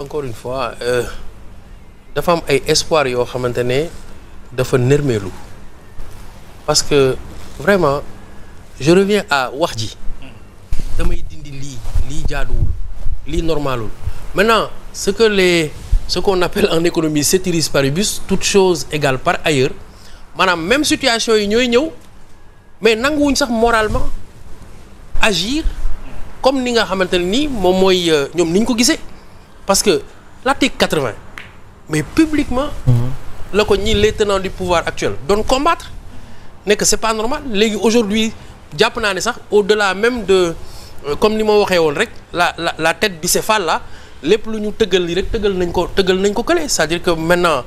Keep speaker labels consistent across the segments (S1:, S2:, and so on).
S1: encore une fois dafa am ay espoir yoo xamante ne dafa nërmeelu parce que vraiment je reviens à wax ji damay dindi lii jaaduwul lii normalul maintenant ce qu'on appelle en économie ceteris paribus toute chose égale par ailleurs maanaam même situation yi ñooy ñëw mais nanguwuñ sax moralement agir comme ni nga xamante ne nii moom mooy ñoom ni ñu ko gisee parce que l'article 80 mais publiquement la ko ñi les tenants du pouvoir actuel doon combattre ne que c'est pas normal léegi aujourd'hui jàpp naa ne sax au-delà même de comme ni ma waxee woon rek la tête bicéphale là lépp lu ñu tëggal li rek tëggal nañ ko kële c'est-à-dire que maintenant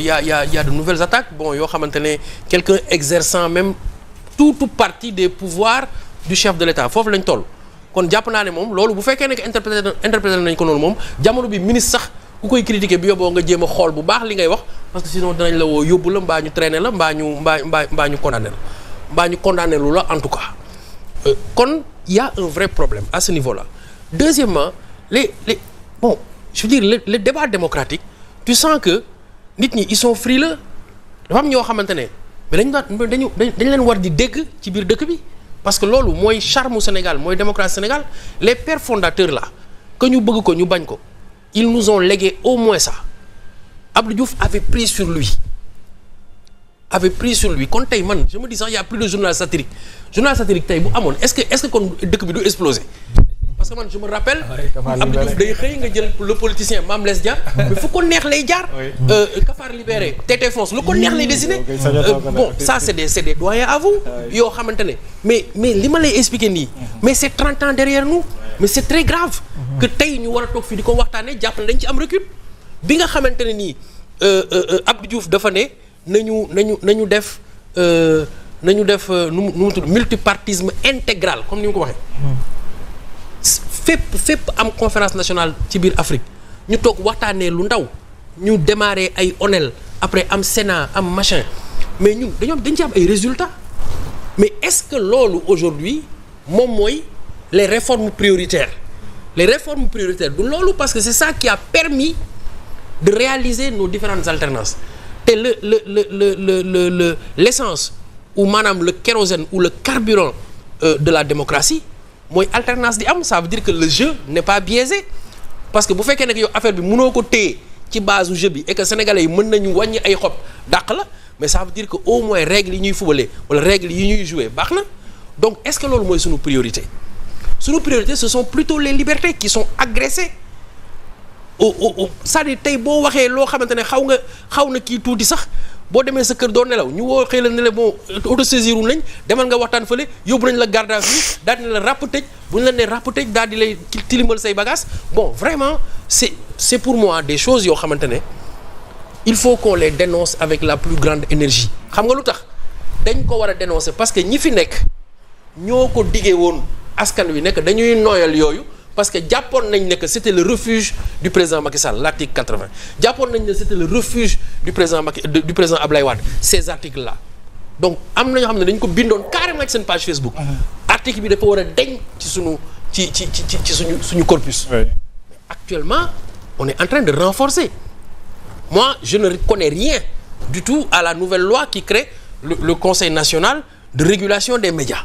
S1: y a de nouvelles attaques bon yoo xamante ne quelqu'un exerçant même tout partie des pouvoirs du chef de l'État foofu lañ toll kon jàpp naa ne moom loolu bu fekkee ne que interprété nañ ko noonu moom jamono bi ministre sax ku koy critiquer bi yóbboo nga jéem a xool bu baax li ngay wax parce que sinon dinañ la woo yóbbu la mbaa ñu traîner la mbaa ñu condamné lu la en tout cas kon y a un vrai problème à ce niveau-là. Deuxièmement bon je veux dire le débat démocratique tu sens que nit ñi ils sont frileux dafa am ñoo xamante ne mais dañ leen war di dégg ci biir dëkk bi parce que loolu mooy charme Sénégal mooy démocratie Sénégal les pères fondateurs là que ñu bëgg ko ñu bañ ko ils nous ont légué au moins ça Abdou Diouf avait pris sur lui kon tey man je me dis sax y a plus de journal satirique tey bu amoon est-ce que kon dëkk bi du exploser parce que man je me rappelle Abdou Diouf day xëy nga jël le politicien Mame Less Dia mais fu ko neex lay jaar Cafard libéré Tété Fonce lu ko neex lay dessiné bon ça c'est des doyens à vous yoo xamante ne mais li ma lay expliquer nii mais c'est 30 ans derrière nous mais c'est très grave que tey ñu war a toog fii di ko waxtaanee jàpp ne dañ ci am recul bi nga xamante ne nii Abdou Diouf dafa ne nañu def nu mu tudd multipartisme intégral comme ni mu ko waxee fépp am conférence nationale ci biir Afrique ñu toog waxtaanee lu ndaw ñu démarrer ay ONEL après am Sénat am machin mais ñun dañ ci am ay résultats mais est-ce que loolu aujourd'hui moom mooy les réformes prioritaires du loolu parce que c'est ça qui a permis de réaliser nos différentes alternances te l'essence ou maanaam le kérosène ou le carburant de la démocratie mooy alternance di am ça veut dire que le jeu n'est pas biaisé parce que bu fekkee ne yow affaire bi mënoo ko téye ci base jeu bi et que sénégalais yi mën nañu wàññi ay xob dàq la mais ça veut dire que au moins règles yi ñuy fubalee wala règles yi ñuy jouer baax na donc est-ce que loolu mooy sunu priorité ce sont plutôt les libertés qui sont agressées c'est-à-dire tey boo waxee loo xamante ne xaw na kii tuuti sax boo demee sa kër doo nelaw ñu woo xëy la ne la bon autosaisir nañ demal nga waxtaan fële yóbbu nañ la garde à vue daal di ne la ràpp tëj bu ñu la nee ràpp tëj daal di lay tilimal say bagages bon vraiment c'est pour moi des choses yoo xamante ne il faut qu'on les dénonce avec la plus grande énergie xam nga lu tax dañ ko war a dénoncer parce que ñi fi nekk ñoo ko diggee woon askan wi nekk dañuy nooyal yooyu parce que jàppoon nañ ne que c'était le refuge du président Macky Sall l'article 80 jàppoon nañ ne c'était le refuge du président Ablaye Wade ces articles là donc am na ñoo xam ne dañ ko bindoon carrément ci seen page Facebook article bi dafa war a deñ ci suñu corpus actuellement on est en train de renforcer moi je ne connais rien du tout à la nouvelle loi qui crée le Conseil national de régulation des médias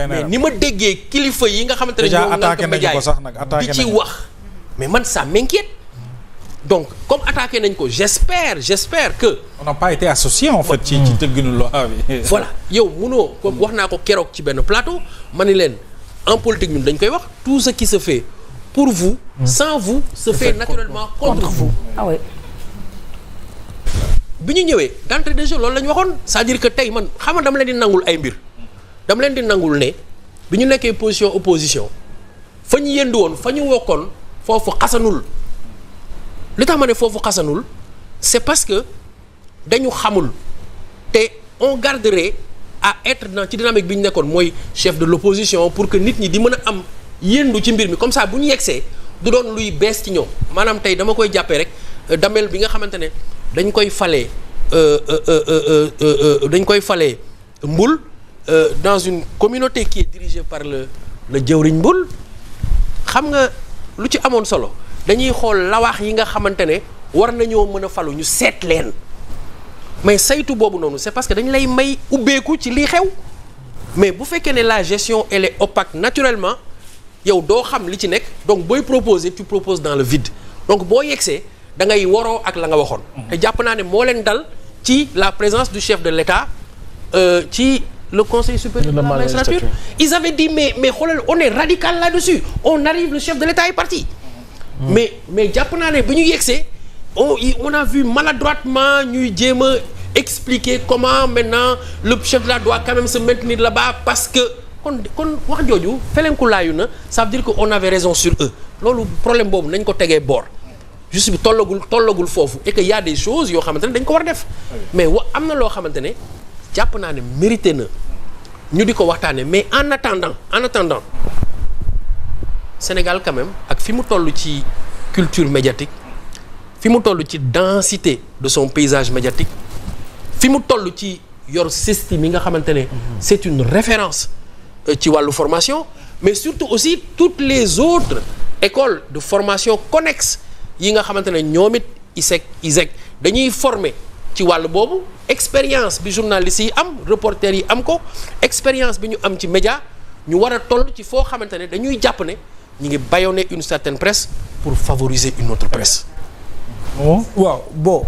S1: mais ni ma déggee kilifa yi nga xamante ne ñoo ngànk média yi di ci wax mais man ça m'inquiète donc comme attaqué nañ ko j'espère que
S2: on n'a pas été associé en fait ci tëgginu loi bi
S1: voilà yow munoo comme wax naa ko keroog ci benn plateau ma ni leen en politique ñun dañ koy wax tout ce qui se fait pour vous sans vous se fait naturellement contre vous
S3: ah oui
S1: bi ñu ñëwee d'entrée de jeu loolu la ñu waxoon c'est-à-dire que tey man xam nga dama leen di nangul ay mbir dama leen di nangul ne bi ñu nekkee opposition fa ñu yëndu woon fa ñu wokkoon foofu xasanul li tax ma ne foofu xasanul c'est parce que dañu xamul te on garderait à être dans ci dynamique bi ñu nekkoon mooy chef de l'opposition pour que nit ñi di mën a am yëndu ci mbir mi comme ça bu ñu yegsee du doon luy bees ci ñoom maanaam tey dama koy jàppee rek damel bi nga xamante ne dañ koy falee mbul dans une communauté qui est dirigée par le jëwriñ mbul xam nga lu ci amoon solo dañuy xool lawaax yi nga xamante ne war nañoo mën a falu ñu seet leen mais saytu boobu noonu c'est parce que dañ lay may ubbeeku ci lii xew mais bu fekkee ne la gestion elle est opaque naturellement yow doo xam li ci nekk donc booy proposer tu proposes dans le vide donc boo yegsee da ngay waroo ak la nga waxoon. te jàpp naa ne moo leen dal ci la présence du chef de l'État ci le conseil supérieur de la magistrature. Ils avaient dit mais xoolal on est radical là-dessus on arrive le chef de l'État est parti. mais jàpp naa ne bu ñu yegsee on a vu maladroitement ñuy jéem a expliquer comment maintenant le chef de l'État doit quand même se maintenir là-bas parce que kon wax jooju felenkulaayu na ça veut dire que on avait raison sur eux loolu problème boobu nañ ko tegee boor. juste bi tollagul foofu et que y a des choses yoo xamante ne dañ ko war a def mais am na loo xamante ne jàpp naa ne mérité na ñu di ko waxtaane mais en attendant Sénégal quand même ak fi mu toll ci culture médiatique fi mu toll ci densité de son paysage médiatique fi mu toll ci yor système yi nga xamante ne c'est une référence ci wàllu formation mais surtout aussi toutes les autres écoles de formation connexes yi nga xamante ne ñoom it ISEC dañuy former ci wàll boobu expérience bi journalistes yi am reporters yi am ko expérience bi ñu am ci média ñu war a toll ci foo xamante ne dañuy jàpp ne ñu ngi bâillonner une certaine presse pour favoriser une autre presse.
S3: waaw bon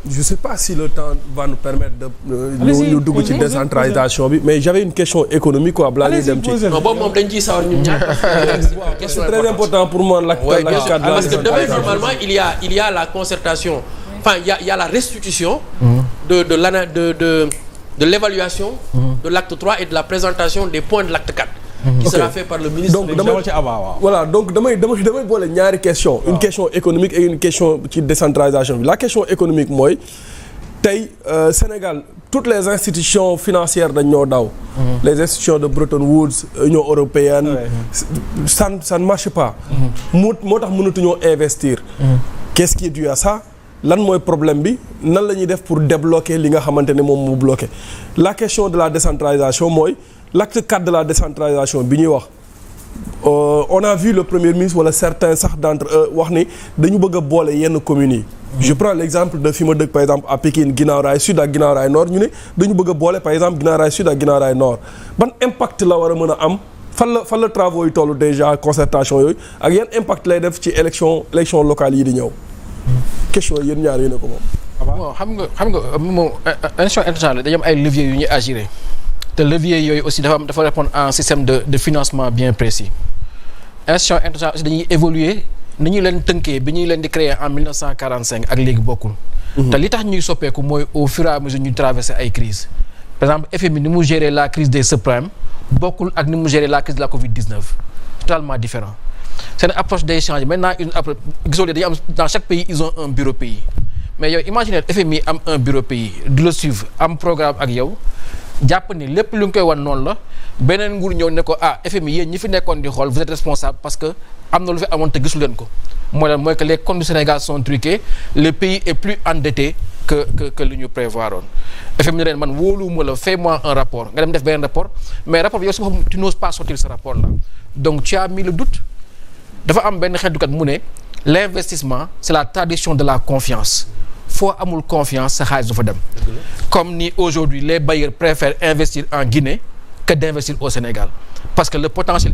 S3: je sais pas si le temps va nous permettre de ñu dugg ci décentralisation bi mais j'avais une question économique quoi balaa ñuy dem ci
S1: non boobu moom dañ ciy sawar ñun ñaar
S3: c'est très important pour moi
S1: parce que demain normalement il y a la concertation enfin il y a la restitution de l'évaluation de l'acte 3 et de la présentation des points de l'acte 4 qui sera fait par le ministre.
S3: Donc damay boole ñaari question une question économique et une question ci décentralisation bi la question économique mooy tey Sénégal toutes les institutions financières dañ ñoo daw les institutions de Bretton Woods Union européenne ça ne marche pas moo tax mënatuñoo investir qu'est-ce qui est dû à ça lan mooy problème bi nan la ñuy def pour débloquer li nga xamante ne moom mu bloqué la question de la décentralisation mooy l'acte 4 de la décentralisation bi ñuy wax on a vu le premier ministre wala certains sax d'entre eux wax ni dañu bëgg a boole yenn communes yi je prends l'exemple de fi ma dëkk par exemple à Pikine Guinaw Rail Sud ak Guinaw Rail Nord ñu ne dañu bëgg a boole par exemple Guinaw Rail Sud ak Guinaw Rail Nord ban impact la war a mën a am fan la travaux yi tollu déjà concertation yooyu ak yan impact lay def ci élection locale yi di ñëw question yéen ñaar yéen a ko moom.
S4: bon xam nga moom institution internationale dañu am ay leviers yu ñuy agir te leviers yooyu aussi dafa répondre à un système de financement bien précis institution internationale aussi dañuy évoluer ni ñu leen tënkee bi ñuy leen di créer en 1945 ak léegi bokkul. te li tax ñuy soppeeku mooy au fur et à mesure ñuy traverser ay crises par exemple FMI ni mu gérer la crise des subprimes bokkul ak ni mu gérer la crise de la Covid-19 totalement différent seen approche day changer maintenant une approche gisoo dañuy am dans chaque pays ils ont un bureau pays mais yow imaginez FMI am un bureau pays di le suivre am programme ak yow jàpp ni lépp lu nga koy wan noonu la beneen nguur ñëw ne ko FMI yéen ñi fi nekkoon di xool vous êtes responsable parce que am na lu fi amoon te gisu leen ko mooy que les comptes du Sénégal sont truqués le pays est plus endetté que li ñu prévoir woon FMI ne leen man wóoluwuma la fais-moi un rapport nga dem def beneen rapport mais rapport bi yow si boppam tu n'oses pas sortir ce rapport là donc tu as mis le doute dafa am benn xeetukat mu ne l'investissement c'est la tradition de la confiance foo amul confiance sa xaalis du fa dem comme ni aujourd'hui les bailleurs préfèrent investir en Guinée que d'investir au Sénégal parce que le potentiel